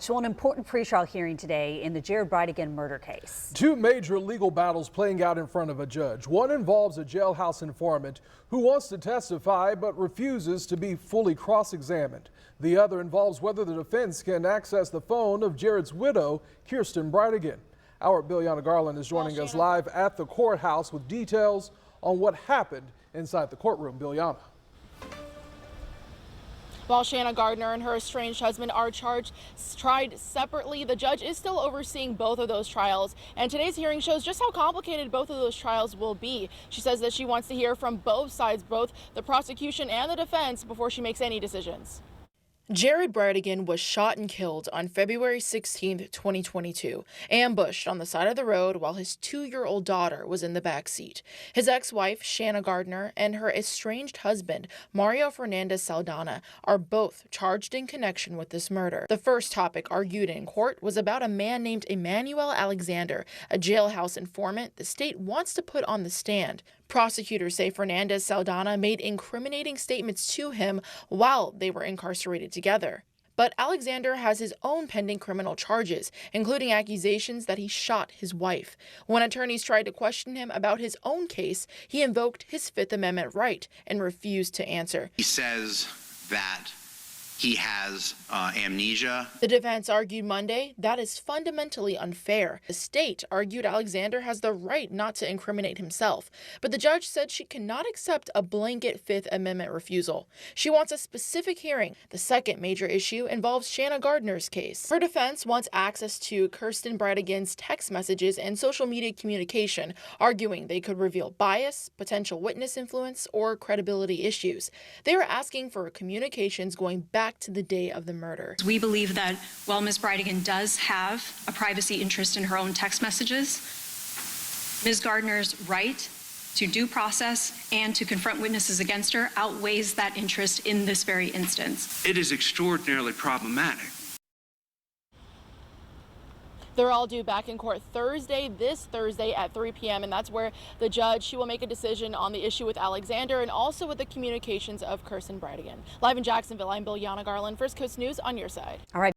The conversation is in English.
So an important pretrial hearing today in the Jared Bridegan murder case. Two major legal battles playing out in front of a judge. One involves a jailhouse informant who wants to testify but refuses to be fully cross-examined. The other involves whether the defense can access the phone of Jared's widow, Kirsten Bridegan. Our Biljana Garland is joining us live at the courthouse with details on what happened inside the courtroom. Biljana. While Shanna Gardner and her estranged husband are tried separately, the judge is still overseeing both of those trials. And today's hearing shows just how complicated both of those trials will be. She says that she wants to hear from both sides, both the prosecution and the defense, before she makes any decisions. Jared Bridegan was shot and killed on February 16, 2022, ambushed on the side of the road while his 2-year-old daughter was in the back seat. His ex-wife, Shanna Gardner, and her estranged husband, Fernandez Saldana, are both charged in connection with this murder. The first topic argued in court was about a man named Emmanuel Alexander, a jailhouse informant the state wants to put on the stand. Prosecutors say Fernandez Saldana made incriminating statements to him while they were incarcerated together. But Alexander has his own pending criminal charges, including accusations that he shot his wife. When attorneys tried to question him about his own case, he invoked his Fifth Amendment right and refused to answer. He says that he has amnesia. The defense argued Monday that is fundamentally unfair. The state argued Alexander has the right not to incriminate himself, but the judge said she cannot accept a blanket Fifth Amendment refusal. She wants a specific hearing. The second major issue involves Shanna Gardner's case. Her defense wants access to Kirsten Bridegan's text messages and social media communication, arguing they could reveal bias, potential witness influence, or credibility issues. They are asking for communications going back to the day of the murder. We believe that while Ms. Bridegan does have a privacy interest in her own text messages, Ms. Gardner's right to due process and to confront witnesses against her outweighs that interest in this very instance. It is extraordinarily problematic. They're all due back in court this Thursday at 3 p.m. And that's where the judge, she will make a decision on the issue with Alexander and also with the communications of Kirsten Bridegan. Live in Jacksonville, I'm Biljana Garland, First Coast News on your side. All right.